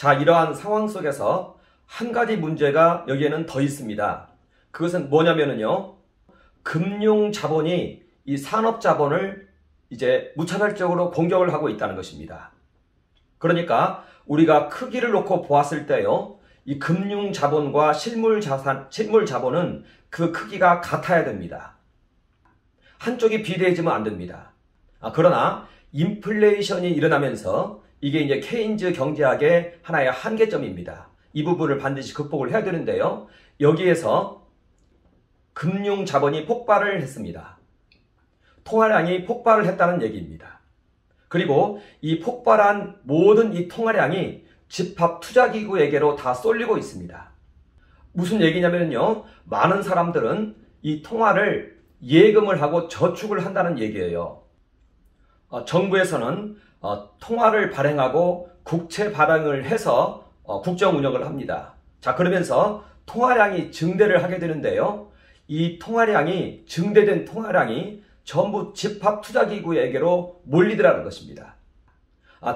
자, 이러한 상황 속에서 한 가지 문제가 여기에는 더 있습니다. 그것은 뭐냐면요. 금융 자본이 이 산업 자본을 이제 무차별적으로 공격을 하고 있다는 것입니다. 그러니까 우리가 크기를 놓고 보았을 때요. 이 금융 자본과 실물 자본은 그 크기가 같아야 됩니다. 한쪽이 비례해지면 안 됩니다. 그러나 인플레이션이 일어나면서 이게 이제 케인즈 경제학의 하나의 한계점입니다. 이 부분을 반드시 극복을 해야 되는데요. 여기에서 금융 자본이 폭발을 했습니다. 통화량이 폭발을 했다는 얘기입니다. 그리고 이 폭발한 모든 이 통화량이 집합투자기구에게로 다 쏠리고 있습니다. 무슨 얘기냐면요. 많은 사람들은 이 통화를 예금을 하고 저축을 한다는 얘기예요. 정부에서는 통화를 발행하고 국채 발행을 해서 국정 운영을 합니다. 자, 그러면서 통화량이 증대를 하게 되는데요. 이 통화량이 증대된 통화량이 전부 집합투자기구에게로 몰리더라는 것입니다.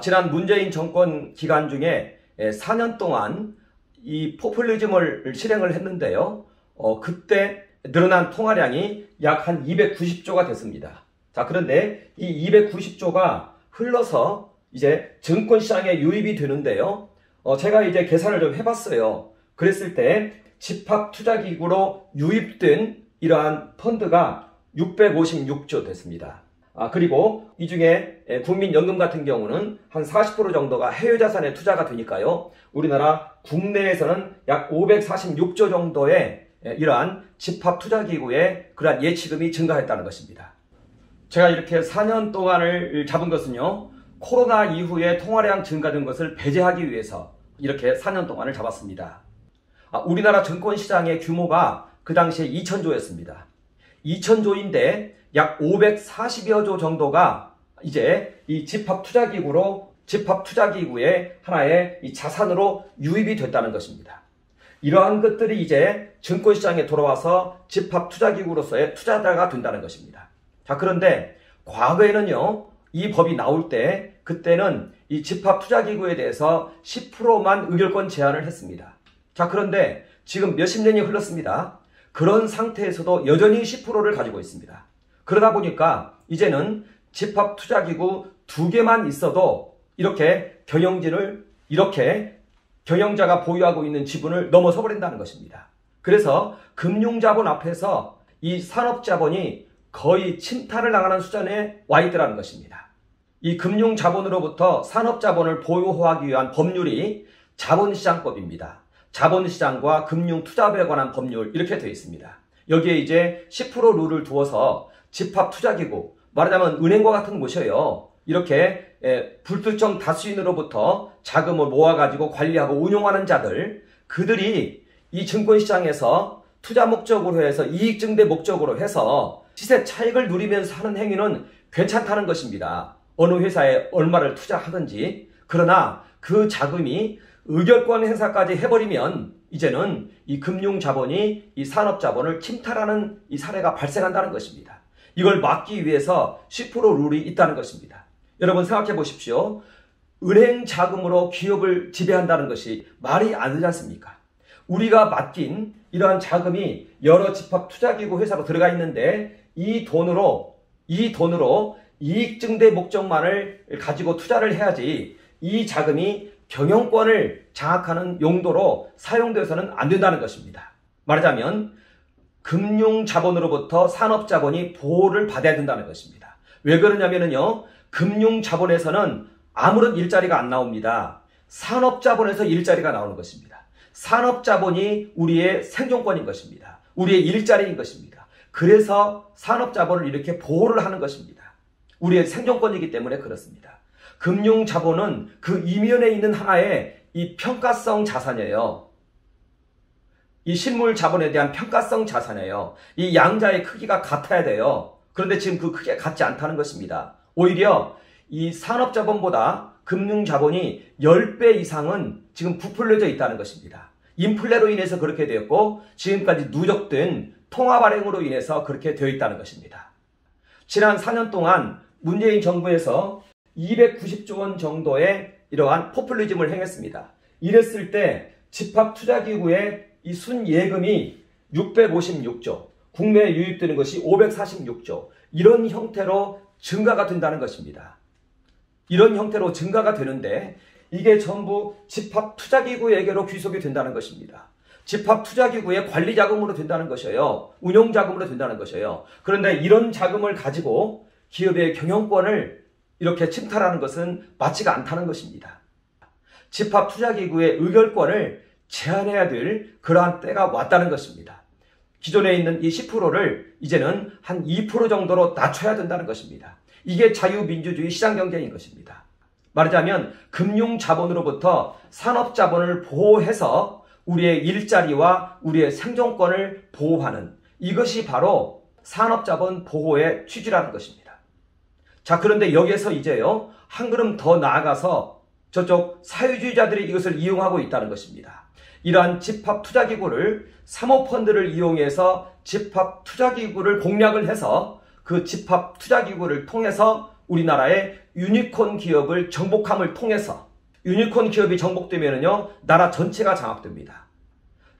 지난 문재인 정권 기간 중에 4년 동안 이 포퓰리즘을 실행을 했는데요. 그때 늘어난 통화량이 약 한 290조가 됐습니다. 자, 그런데 이 290조가 흘러서 이제 증권시장에 유입이 되는데요. 제가 이제 계산을 좀 해봤어요. 그랬을 때 집합투자기구로 유입된 이러한 펀드가 656조 됐습니다. 그리고 이 중에 국민연금 같은 경우는 한 40% 정도가 해외 자산에 투자가 되니까요. 우리나라 국내에서는 약 546조 정도의 이러한 집합투자기구의 그러한 예치금이 증가했다는 것입니다. 제가 이렇게 4년 동안을 잡은 것은요. 코로나 이후에 통화량 증가된 것을 배제하기 위해서 이렇게 4년 동안을 잡았습니다. 우리나라 증권시장의 규모가 그 당시에 2,000조였습니다. 2,000조인데 약 540여 조 정도가 이제 이 집합투자기구의 하나의 이 자산으로 유입이 됐다는 것입니다. 이러한 것들이 이제 증권시장에 돌아와서 집합투자기구로서의 투자자가 된다는 것입니다. 자, 그런데 과거에는요, 이 법이 나올 때 그때는 이 집합투자기구에 대해서 10%만 의결권 제한을 했습니다. 자, 그런데 지금 몇십 년이 흘렀습니다. 그런 상태에서도 여전히 10%를 가지고 있습니다. 그러다 보니까 이제는 집합투자기구 2개만 있어도 이렇게 경영자가 보유하고 있는 지분을 넘어서 버린다는 것입니다. 그래서 금융자본 앞에서 이 산업자본이 거의 침탈을 당하는 수준에 와 있더라는 것입니다. 이 금융자본으로부터 산업자본을 보호하기 위한 법률이 자본시장법입니다. 자본시장과 금융투자업에 관한 법률 이렇게 되어 있습니다. 여기에 이제 10% 룰을 두어서 집합투자기구, 말하자면 은행과 같은 곳이에요. 이렇게 불특정 다수인으로부터 자금을 모아가지고 관리하고 운용하는 자들, 그들이 이 증권시장에서 투자 목적으로 해서 이익 증대 목적으로 해서 시세 차익을 누리면서 하는 행위는 괜찮다는 것입니다. 어느 회사에 얼마를 투자하든지. 그러나 그 자금이 의결권 행사까지 해버리면 이제는 이 금융자본이 이 산업자본을 침탈하는 이 사례가 발생한다는 것입니다. 이걸 막기 위해서 10% 룰이 있다는 것입니다. 여러분 생각해 보십시오. 은행 자금으로 기업을 지배한다는 것이 말이 안 되지 않습니까? 우리가 맡긴 이러한 자금이 여러 집합투자기구 회사로 들어가 있는데 이 돈으로 이익 증대 목적만을 가지고 투자를 해야지 이 자금이 경영권을 장악하는 용도로 사용돼서는 안 된다는 것입니다. 말하자면 금융자본으로부터 산업자본이 보호를 받아야 된다는 것입니다. 왜 그러냐면요. 금융자본에서는 아무런 일자리가 안 나옵니다. 산업자본에서 일자리가 나오는 것입니다. 산업자본이 우리의 생존권인 것입니다. 우리의 일자리인 것입니다. 그래서 산업자본을 이렇게 보호를 하는 것입니다. 우리의 생존권이기 때문에 그렇습니다. 금융자본은 그 이면에 있는 하나의 이 평가성 자산이에요. 이 실물자본에 대한 평가성 자산이에요. 이 양자의 크기가 같아야 돼요. 그런데 지금 그 크기가 같지 않다는 것입니다. 오히려 이 산업자본보다 금융자본이 10배 이상은 지금 부풀려져 있다는 것입니다. 인플레로 인해서 그렇게 되었고 지금까지 누적된 통화 발행으로 인해서 그렇게 되어 있다는 것입니다. 지난 4년 동안 문재인 정부에서 290조 원 정도의 이러한 포퓰리즘을 행했습니다. 이랬을 때 집합투자기구의 이 순예금이 656조, 국내에 유입되는 것이 546조, 이런 형태로 증가가 된다는 것입니다. 이런 형태로 증가가 되는데 이게 전부 집합투자기구에게로 귀속이 된다는 것입니다. 집합투자기구의 관리자금으로 된다는 것이에요. 운용자금으로 된다는 것이에요. 그런데 이런 자금을 가지고 기업의 경영권을 이렇게 침탈하는 것은 맞지가 않다는 것입니다. 집합투자기구의 의결권을 제한해야 될 그러한 때가 왔다는 것입니다. 기존에 있는 이 10%를 이제는 한 2% 정도로 낮춰야 된다는 것입니다. 이게 자유민주주의 시장경제인 것입니다. 말하자면 금융자본으로부터 산업자본을 보호해서 우리의 일자리와 우리의 생존권을 보호하는, 이것이 바로 산업자본 보호의 취지라는 것입니다. 자, 그런데 여기에서 이제요, 한 걸음 더 나아가서 저쪽 사회주의자들이 이것을 이용하고 있다는 것입니다. 이러한 집합투자기구를 사모펀드를 이용해서 집합투자기구를 공략을 해서 그 집합투자기구를 통해서 우리나라의 유니콘 기업을 정복함을 통해서, 유니콘 기업이 정복되면요, 나라 전체가 장악됩니다.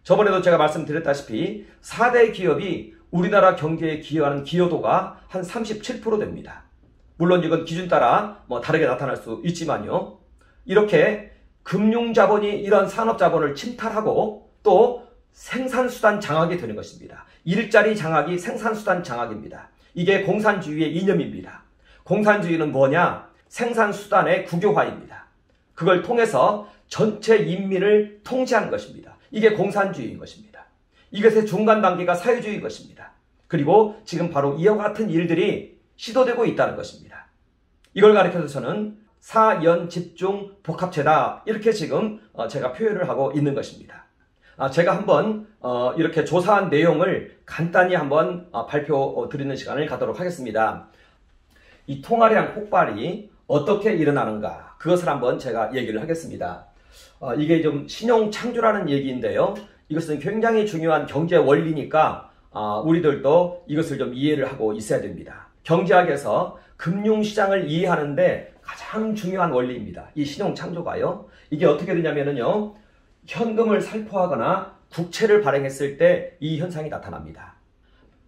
저번에도 제가 말씀드렸다시피 4대 기업이 우리나라 경제에 기여하는 기여도가 한 37% 됩니다. 물론 이건 기준 따라 다르게 나타날 수 있지만요. 이렇게 금융자본이 이런 산업자본을 침탈하고 또 생산수단 장악이 되는 것입니다. 일자리 장악이 생산수단 장악입니다. 이게 공산주의의 이념입니다. 공산주의는 뭐냐? 생산수단의 국유화입니다. 그걸 통해서 전체 인민을 통치하는 것입니다. 이게 공산주의인 것입니다. 이것의 중간 단계가 사회주의인 것입니다. 그리고 지금 바로 이와 같은 일들이 시도되고 있다는 것입니다. 이걸 가리켜서 저는 사연집중 복합체다, 이렇게 지금 제가 표현을 하고 있는 것입니다. 제가 한번 이렇게 조사한 내용을 간단히 한번 발표드리는 시간을 갖도록 하겠습니다. 이 통화량 폭발이 어떻게 일어나는가, 그것을 한번 제가 얘기를 하겠습니다. 이게 좀 신용창조라는 얘기인데요. 이것은 굉장히 중요한 경제 원리니까 우리들도 이것을 좀 이해를 하고 있어야 됩니다. 경제학에서 금융시장을 이해하는데 가장 중요한 원리입니다. 이 신용창조가요. 이게 어떻게 되냐면요, 현금을 살포하거나 국채를 발행했을 때 이 현상이 나타납니다.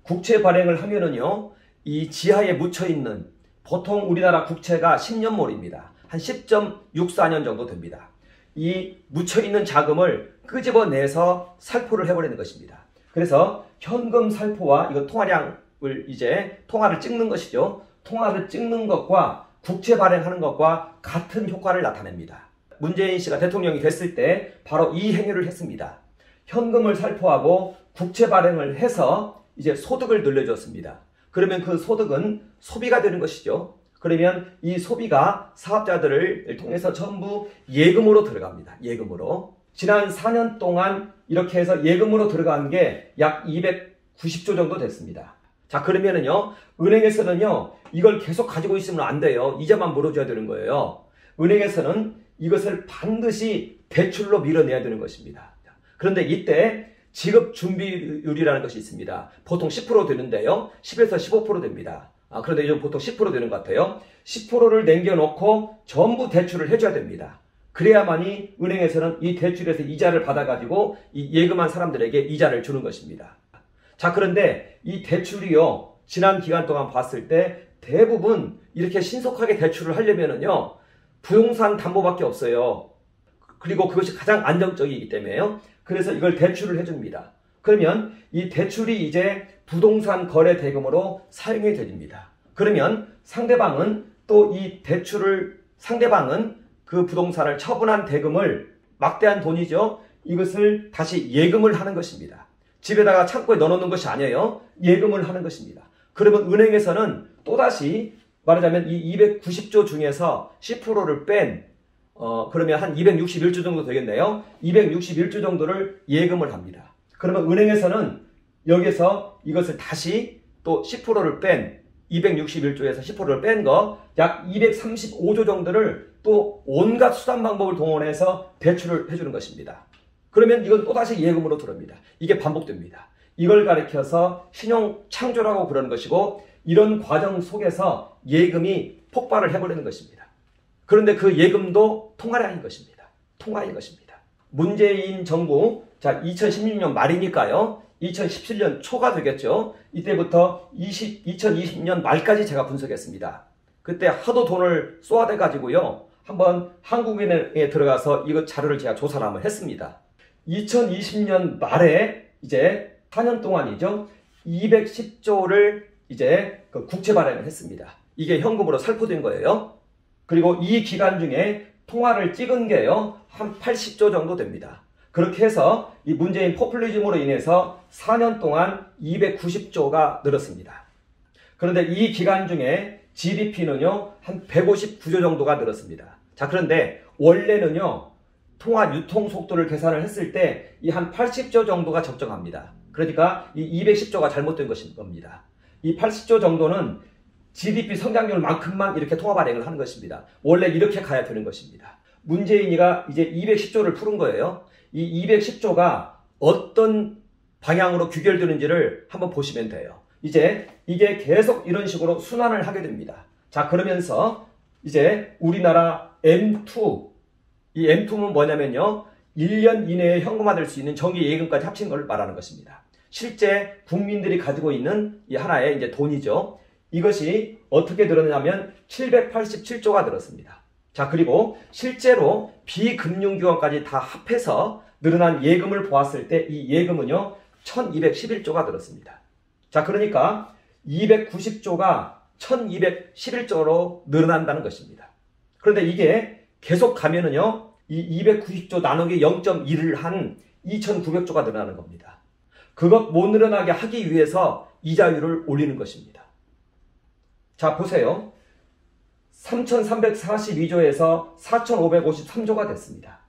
국채 발행을 하면은요, 이 지하에 묻혀있는, 보통 우리나라 국채가 10년물입니다. 한 10.64년 정도 됩니다. 이 묻혀있는 자금을 끄집어내서 살포를 해버리는 것입니다. 그래서 현금 살포와 이거 통화량을 이제 통화를 찍는 것이죠. 통화를 찍는 것과 국채 발행하는 것과 같은 효과를 나타냅니다. 문재인 씨가 대통령이 됐을 때 바로 이 행위를 했습니다. 현금을 살포하고 국채 발행을 해서 이제 소득을 늘려줬습니다. 그러면 그 소득은 소비가 되는 것이죠. 그러면 이 소비가 사업자들을 통해서 전부 예금으로 들어갑니다. 예금으로. 지난 4년 동안 이렇게 해서 예금으로 들어간 게 약 290조 정도 됐습니다. 자, 그러면은요, 은행에서는요, 이걸 계속 가지고 있으면 안 돼요. 이자만 물어줘야 되는 거예요. 은행에서는 이것을 반드시 대출로 밀어내야 되는 것입니다. 그런데 이때 지급준비율이라는 것이 있습니다. 보통 10% 되는데요, 10에서 15% 됩니다. 그런데 요즘 보통 10% 되는 것 같아요. 10%를 남겨놓고 전부 대출을 해줘야 됩니다. 그래야만이 은행에서는 이 대출에서 이자를 받아가지고 이 예금한 사람들에게 이자를 주는 것입니다. 자, 그런데 이 대출이요, 지난 기간 동안 봤을 때 대부분 이렇게 신속하게 대출을 하려면은요, 부동산 담보밖에 없어요. 그리고 그것이 가장 안정적이기 때문에요. 그래서 이걸 대출을 해줍니다. 그러면 이 대출이 이제 부동산 거래 대금으로 사용이 됩니다. 그러면 상대방은 또 이 대출을, 상대방은 그 부동산을 처분한 대금을, 막대한 돈이죠, 이것을 다시 예금을 하는 것입니다. 집에다가 창고에 넣어놓는 것이 아니에요. 예금을 하는 것입니다. 그러면 은행에서는 또다시 말하자면 이 290조 중에서 10%를 뺀 그러면 한 261조 정도 되겠네요. 261조 정도를 예금을 합니다. 그러면 은행에서는 여기서 이것을 다시 또 10%를 뺀 261조에서 10%를 뺀 거 약 235조 정도를 또 온갖 수단 방법을 동원해서 대출을 해주는 것입니다. 그러면 이건 또다시 예금으로 들어옵니다. 이게 반복됩니다. 이걸 가리켜서 신용창조라고 그러는 것이고, 이런 과정 속에서 예금이 폭발을 해버리는 것입니다. 그런데 그 예금도 통화량인 것입니다. 통화인 것입니다. 문재인 정부, 자, 2016년 말이니까요. 2017년 초가 되겠죠. 이때부터 2020년 말까지 제가 분석했습니다. 그때 하도 돈을 쏘아대 가지고요. 한번 한국은행에 들어가서 이거 자료를 제가 조사를 한번 했습니다. 2020년 말에 이제 4년 동안이죠. 210조를 이제 그 국채 발행을 했습니다. 이게 현금으로 살포된 거예요. 그리고 이 기간 중에 통화를 찍은 게요. 한 80조 정도 됩니다. 그렇게 해서 이 문재인 포퓰리즘으로 인해서 4년 동안 290조가 늘었습니다. 그런데 이 기간 중에 GDP는요, 한 159조 정도가 늘었습니다. 자, 그런데 원래는요, 통화 유통 속도를 계산을 했을 때 이 한 80조 정도가 적정합니다. 그러니까 이 210조가 잘못된 것인 겁니다. 이 80조 정도는 GDP 성장률만큼만 이렇게 통화 발행을 하는 것입니다. 원래 이렇게 가야 되는 것입니다. 문재인이가 이제 210조를 푸른 거예요. 이 210조가 어떤 방향으로 규결되는지를 한번 보시면 돼요. 이제 이게 계속 이런 식으로 순환을 하게 됩니다. 자, 그러면서 이제 우리나라 M2, 이 M2는 뭐냐면요, 1년 이내에 현금화될 수 있는 정기 예금까지 합친 걸 말하는 것입니다. 실제 국민들이 가지고 있는 이 하나의 이제 돈이죠. 이것이 어떻게 늘었냐면 787조가 늘었습니다. 자, 그리고 실제로 비금융기관까지 다 합해서 늘어난 예금을 보았을 때 이 예금은요, 1211조가 늘었습니다. 자, 그러니까 290조가 1211조로 늘어난다는 것입니다. 그런데 이게 계속 가면은요, 이 290조 나누기 0.1을 한 2900조가 늘어나는 겁니다. 그것 못 늘어나게 하기 위해서 이자율을 올리는 것입니다. 자, 보세요. 3342조에서 4553조가 됐습니다.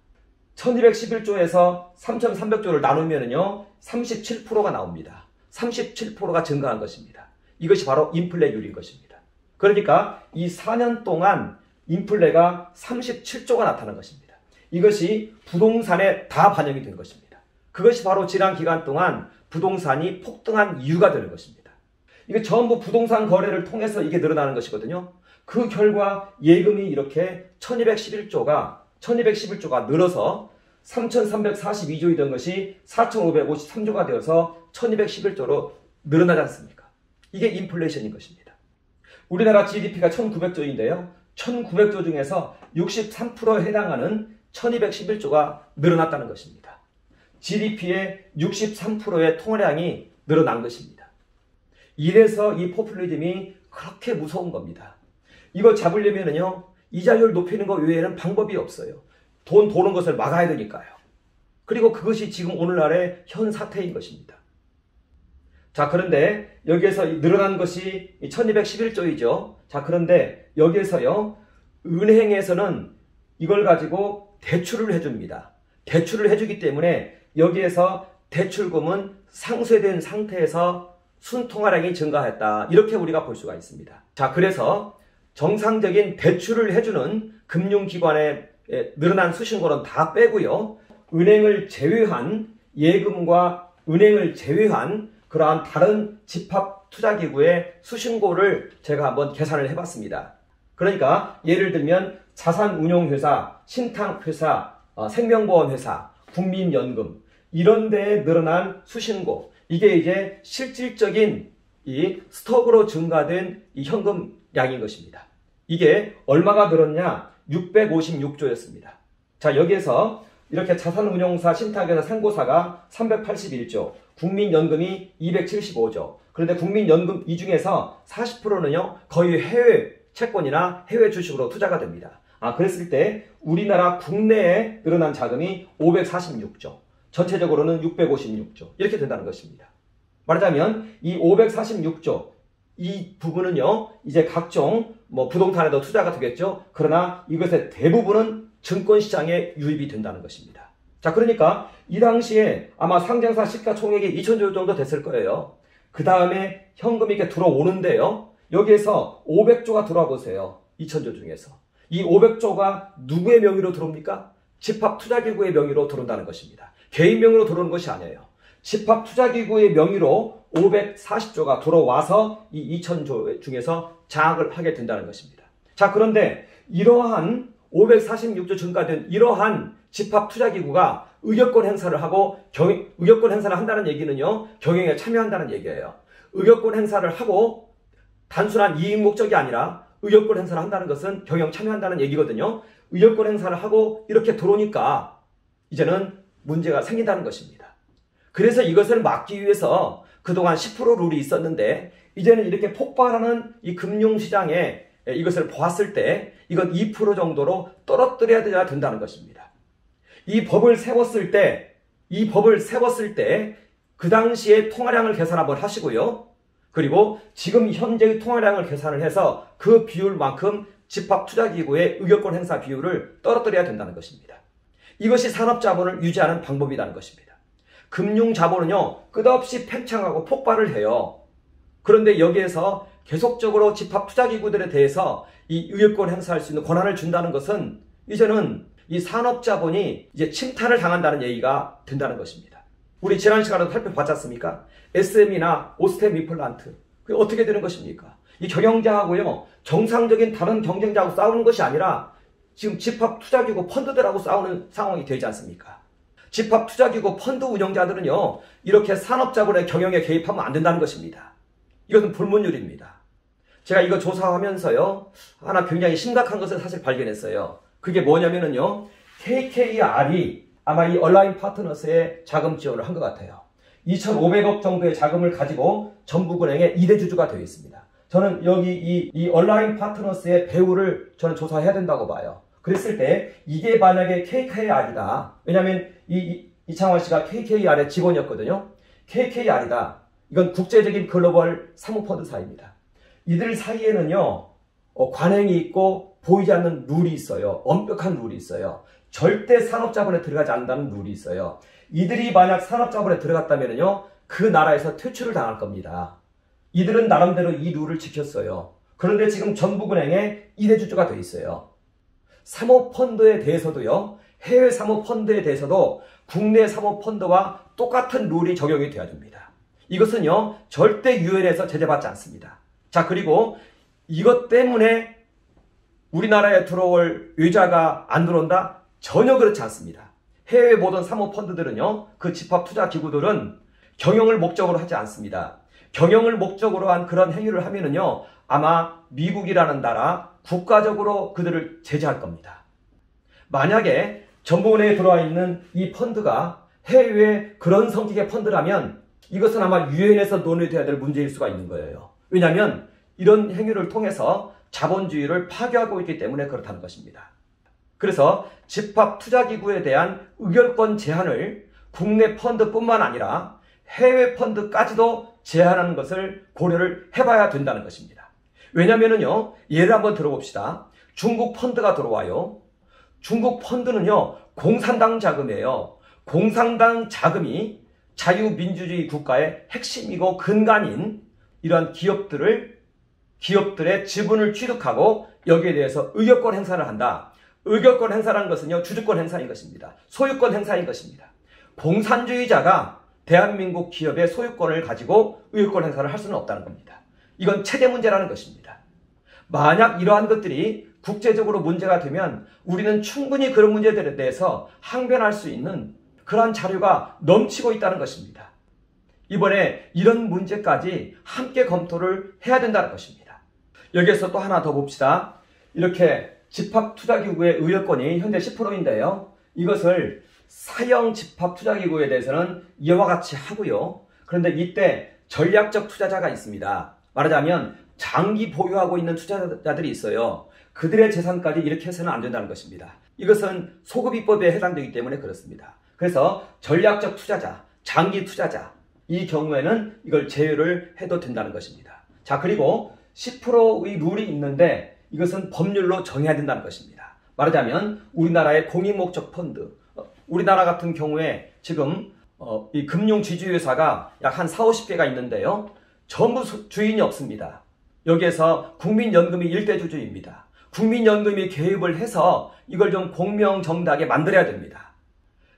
1211조에서 3300조를 나누면요, 37%가 나옵니다. 37%가 증가한 것입니다. 이것이 바로 인플레율인 것입니다. 그러니까 이 4년 동안 인플레가 37조가 나타난 것입니다. 이것이 부동산에 다 반영이 된 것입니다. 그것이 바로 지난 기간 동안 부동산이 폭등한 이유가 되는 것입니다. 이게 전부 부동산 거래를 통해서 이게 늘어나는 것이거든요. 그 결과 예금이 이렇게 1211조가 늘어서 3342조이던 것이 4553조가 되어서 1211조로 늘어나지 않습니까? 이게 인플레이션인 것입니다. 우리나라 GDP가 1900조인데요. 1900조 중에서 63%에 해당하는 1211조가 늘어났다는 것입니다. GDP의 63%의 통화량이 늘어난 것입니다. 이래서 이 포퓰리즘이 그렇게 무서운 겁니다. 이거 잡으려면요, 이자율 높이는 것 외에는 방법이 없어요. 돈 도는 것을 막아야 되니까요. 그리고 그것이 지금 오늘날의 현 사태인 것입니다. 자, 그런데 여기에서 늘어난 것이 1211조이죠. 자, 그런데 여기에서요, 은행에서는 이걸 가지고 대출을 해줍니다. 대출을 해주기 때문에 여기에서 대출금은 상쇄된 상태에서 순통화량이 증가했다. 이렇게 우리가 볼 수가 있습니다. 자, 그래서 정상적인 대출을 해주는 금융기관에 늘어난 수신고는 다 빼고요. 은행을 제외한 예금과 은행을 제외한 그러한 다른 집합투자기구의 수신고를 제가 한번 계산을 해봤습니다. 그러니까 예를 들면 자산운용회사, 신탁회사, 생명보험회사, 국민연금 이런 데에 늘어난 수신고, 이게 이제 실질적인 이 스톡으로 증가된 이 현금량인 것입니다. 이게 얼마가 늘었냐? 656조였습니다. 자, 여기에서 이렇게 자산운용사, 신탁회사, 상고사가 381조, 국민연금이 275조. 그런데 국민연금 이 중에서 40%는요, 거의 해외 채권이나 해외 주식으로 투자가 됩니다. 그랬을 때 우리나라 국내에 늘어난 자금이 546조, 전체적으로는 656조 이렇게 된다는 것입니다. 말하자면 이 546조 이 부분은요, 이제 각종 부동산에도 투자가 되겠죠. 그러나 이것의 대부분은 증권시장에 유입이 된다는 것입니다. 자, 그러니까 이 당시에 아마 상장사 시가총액이 2,000조 정도 됐을 거예요. 그 다음에 현금이 이렇게 들어오는데요. 여기에서 500조가 들어와 보세요. 2,000조 중에서. 이 500조가 누구의 명의로 들어옵니까? 집합투자기구의 명의로 들어온다는 것입니다. 개인 명의로 들어오는 것이 아니에요. 집합투자기구의 명의로 540조가 들어와서 이 2,000조 중에서 장악을 하게 된다는 것입니다. 자, 그런데 이러한 546조 증가된 이러한 집합투자기구가 의결권 행사를 하고 의결권 행사를 한다는 얘기는요, 경영에 참여한다는 얘기예요. 의결권 행사를 하고 단순한 이익 목적이 아니라 의결권 행사를 한다는 것은 경영 참여한다는 얘기거든요. 의결권 행사를 하고 이렇게 들어오니까 이제는 문제가 생긴다는 것입니다. 그래서 이것을 막기 위해서 그동안 10% 룰이 있었는데 이제는 이렇게 폭발하는 이 금융시장에 이것을 보았을 때 이건 2% 정도로 떨어뜨려야 된다는 것입니다. 이 법을 세웠을 때 그 당시에 통화량을 계산 한번 하시고요. 그리고 지금 현재의 통화량을 계산을 해서 그 비율만큼 집합투자기구의 의결권 행사 비율을 떨어뜨려야 된다는 것입니다. 이것이 산업자본을 유지하는 방법이라는 것입니다. 금융자본은요, 끝없이 팽창하고 폭발을 해요. 그런데 여기에서 계속적으로 집합투자기구들에 대해서 이 의결권 행사할 수 있는 권한을 준다는 것은 이제는 이 산업자본이 이제 침탈을 당한다는 얘기가 된다는 것입니다. 우리 지난 시간에도 살펴봤지 않습니까? SM이나 오스템 임플란트. 그게 어떻게 되는 것입니까? 이 경영자하고요, 정상적인 다른 경쟁자하고 싸우는 것이 아니라 지금 집합투자기구 펀드들하고 싸우는 상황이 되지 않습니까? 집합투자기구 펀드 운영자들은요, 이렇게 산업자본의 경영에 개입하면 안 된다는 것입니다. 이것은 불문율입니다. 제가 이거 조사하면서요, 하나 굉장히 심각한 것을 사실 발견했어요. 그게 뭐냐면은요, KKR이 아마 이 얼라인 파트너스에 자금 지원을 한 것 같아요. 2,500억 정도의 자금을 가지고 전북은행의 2대 주주가 되어 있습니다. 저는 여기 이 얼라인 파트너스의 배후를 저는 조사해야 된다고 봐요. 그랬을 때 이게 만약에 KKR이다. 왜냐하면 이창환 씨가 KKR의 직원이었거든요. KKR이다. 이건 국제적인 글로벌 사모펀드사입니다. 이들 사이에는요, 관행이 있고 보이지 않는 룰이 있어요. 엄격한 룰이 있어요. 절대 산업자본에 들어가지 않는다는 룰이 있어요. 이들이 만약 산업자본에 들어갔다면요, 그 나라에서 퇴출을 당할 겁니다. 이들은 나름대로 이 룰을 지켰어요. 그런데 지금 전북은행에 2대 주주가 돼 있어요. 사모펀드에 대해서도요, 해외 사모펀드에 대해서도 국내 사모펀드와 똑같은 룰이 적용이 돼야 됩니다. 이것은요, 절대 유엔에서 제재받지 않습니다. 자, 그리고 이것 때문에 우리나라에 들어올 외자가 안 들어온다? 전혀 그렇지 않습니다. 해외 모든 사모펀드들은요, 그 집합투자기구들은 경영을 목적으로 하지 않습니다. 경영을 목적으로 한 그런 행위를 하면은요, 아마 미국이라는 나라 국가적으로 그들을 제재할 겁니다. 만약에 전북은행에 들어와 있는 이 펀드가 해외 그런 성격의 펀드라면 이것은 아마 유엔에서 논의돼야 될 문제일 수가 있는 거예요. 왜냐하면 이런 행위를 통해서 자본주의를 파괴하고 있기 때문에 그렇다는 것입니다. 그래서 집합투자기구에 대한 의결권 제한을 국내 펀드뿐만 아니라 해외 펀드까지도 제한하는 것을 고려를 해봐야 된다는 것입니다. 왜냐면은요, 예를 한번 들어봅시다. 중국 펀드가 들어와요. 중국 펀드는요, 공산당 자금이에요. 공산당 자금이 자유민주주의 국가의 핵심이고 근간인 이러한 기업들의 지분을 취득하고 여기에 대해서 의결권 행사를 한다. 의결권 행사라는 것은요, 주주권 행사인 것입니다. 소유권 행사인 것입니다. 공산주의자가 대한민국 기업의 소유권을 가지고 의결권 행사를 할 수는 없다는 겁니다. 이건 체계 문제라는 것입니다. 만약 이러한 것들이 국제적으로 문제가 되면 우리는 충분히 그런 문제들에 대해서 항변할 수 있는 그러한 자료가 넘치고 있다는 것입니다. 이번에 이런 문제까지 함께 검토를 해야 된다는 것입니다. 여기에서 또 하나 더 봅시다. 이렇게 집합투자기구의 의결권이 현재 10%인데요. 이것을 사형 집합투자기구에 대해서는 이와 같이 하고요. 그런데 이때 전략적 투자자가 있습니다. 말하자면 장기 보유하고 있는 투자자들이 있어요. 그들의 재산까지 이렇게 해서는 안 된다는 것입니다. 이것은 소급입법에 해당되기 때문에 그렇습니다. 그래서 전략적 투자자, 장기 투자자, 이 경우에는 이걸 제외를 해도 된다는 것입니다. 자, 그리고 10%의 룰이 있는데 이것은 법률로 정해야 된다는 것입니다. 말하자면 우리나라의 공익목적 펀드, 우리나라 같은 경우에 지금 이 금융지주회사가 약 한 40~50개가 있는데요. 전부 주인이 없습니다. 여기에서 국민연금이 1대 주주입니다. 국민연금이 개입을 해서 이걸 좀 공명정당하게 만들어야 됩니다.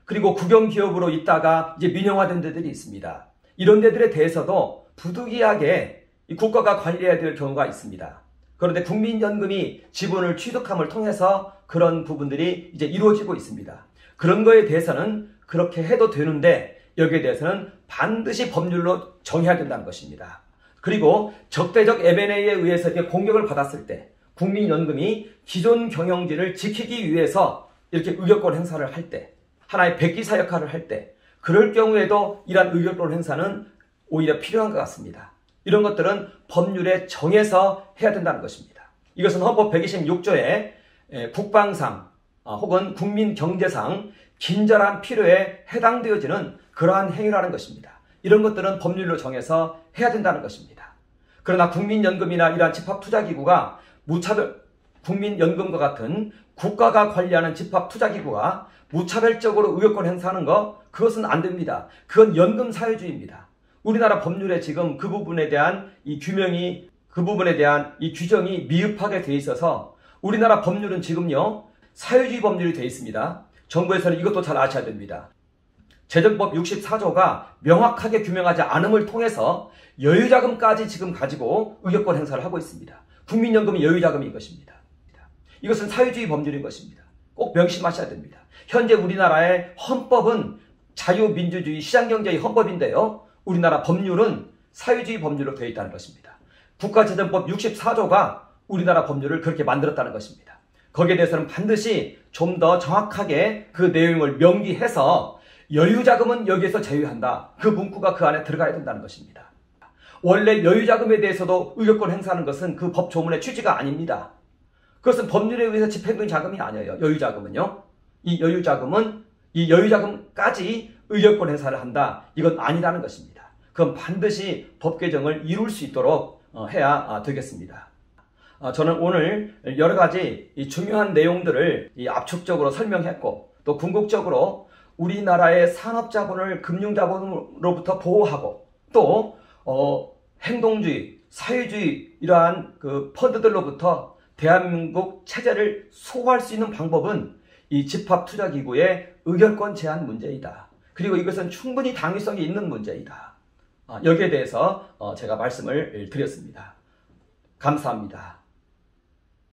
그리고 국영기업으로 있다가 이제 민영화된 데들이 있습니다. 이런 데들에 대해서도 부득이하게 국가가 관리해야 될 경우가 있습니다. 그런데 국민연금이 지분을 취득함을 통해서 그런 부분들이 이제 이루어지고 있습니다. 그런 거에 대해서는 그렇게 해도 되는데 여기에 대해서는 반드시 법률로 정해야 된다는 것입니다. 그리고 적대적 M&A에 의해서 이렇게 공격을 받았을 때 국민연금이 기존 경영진을 지키기 위해서 이렇게 의결권 행사를 할 때, 하나의 백기사 역할을 할 때, 그럴 경우에도 이러한 의결권 행사는 오히려 필요한 것 같습니다. 이런 것들은 법률에 정해서 해야 된다는 것입니다. 이것은 헌법 126조에 국방상 혹은 국민경제상 긴절한 필요에 해당되어지는 그러한 행위라는 것입니다. 이런 것들은 법률로 정해서 해야 된다는 것입니다. 그러나 국민연금이나 이러한 집합투자기구가 무차별, 국민연금과 같은 국가가 관리하는 집합투자기구가 무차별적으로 의결권 행사하는 거, 그것은 안 됩니다. 그건 연금사회주의입니다. 우리나라 법률에 지금 그 부분에 대한 이 규명이, 그 부분에 대한 이 규정이 미흡하게 돼 있어서 우리나라 법률은 지금요, 사회주의 법률이 돼 있습니다. 정부에서는 이것도 잘 아셔야 됩니다. 재정법 64조가 명확하게 규명하지 않음을 통해서 여유자금까지 지금 가지고 의결권 행사를 하고 있습니다. 국민연금이 여유자금인 것입니다. 이것은 사회주의 법률인 것입니다. 꼭 명심하셔야 됩니다. 현재 우리나라의 헌법은 자유민주주의 시장경제의 헌법인데요. 우리나라 법률은 사회주의 법률로 되어 있다는 것입니다. 국가재정법 64조가 우리나라 법률을 그렇게 만들었다는 것입니다. 거기에 대해서는 반드시 좀 더 정확하게 그 내용을 명기해서 여유자금은 여기에서 제외한다. 그 문구가 그 안에 들어가야 된다는 것입니다. 원래 여유자금에 대해서도 의결권 행사하는 것은 그 법조문의 취지가 아닙니다. 그것은 법률에 의해서 집행된 자금이 아니에요. 여유자금은요. 이 여유자금까지 의결권 행사를 한다. 이건 아니라는 것입니다. 그건 반드시 법 개정을 이룰 수 있도록 해야 되겠습니다. 저는 오늘 여러 가지 이 중요한 내용들을 압축적으로 설명했고, 또 궁극적으로 우리나라의 산업자본을 금융자본으로부터 보호하고, 또 행동주의, 사회주의 이러한 그 펀드들로부터 대한민국 체제를 수호할 수 있는 방법은 이 집합투자기구의 의결권 제한 문제이다. 그리고 이것은 충분히 당위성이 있는 문제이다. 여기에 대해서 제가 말씀을 드렸습니다. 감사합니다.